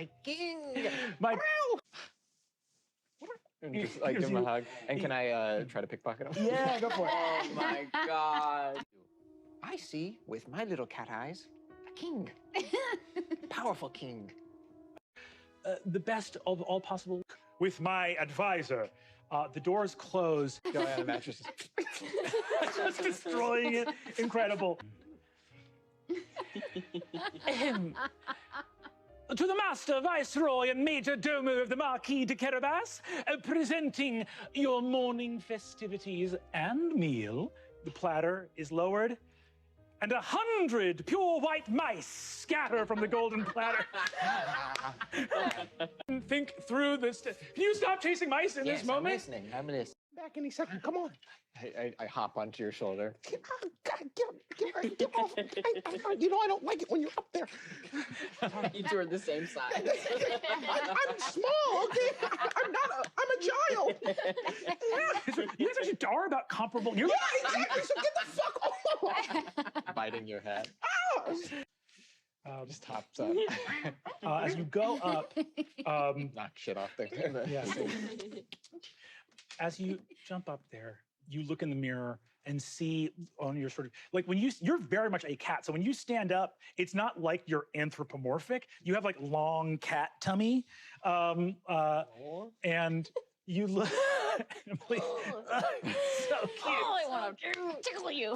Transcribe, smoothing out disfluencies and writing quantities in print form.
my king. My And just like give him a hug. And can I try to pickpocket him? yeah, go for it. Oh my God. I see with my little cat eyes a king. Powerful king. The best of all possible. With my advisor, the doors close. Going on the mattresses. Just destroying it. Incredible. To the Master Viceroy and Major Domo of the Marquis de Carabas, presenting your morning festivities and meal. The platter is lowered, and 100 pure white mice scatter from the golden platter. Think through this. Can you stop chasing mice in this moment? I'm listening. I'm listening. Back any second. Come on. I hop onto your shoulder. God, get off. You know I don't like it when you're up there. You two are the same size. I'm small, okay? I'm a child. You guys actually are about comparable. You're Yeah, exactly. So get the fuck off. Biting your head. Just hops up. as you go up, Knock shit off there. yeah, as you jump up there, you look in the mirror and see on your sort of like when you're very much a cat. So when you stand up, it's not like you're anthropomorphic. You have like long cat tummy, and you look. Please, so cute. Oh, I want to tickle you.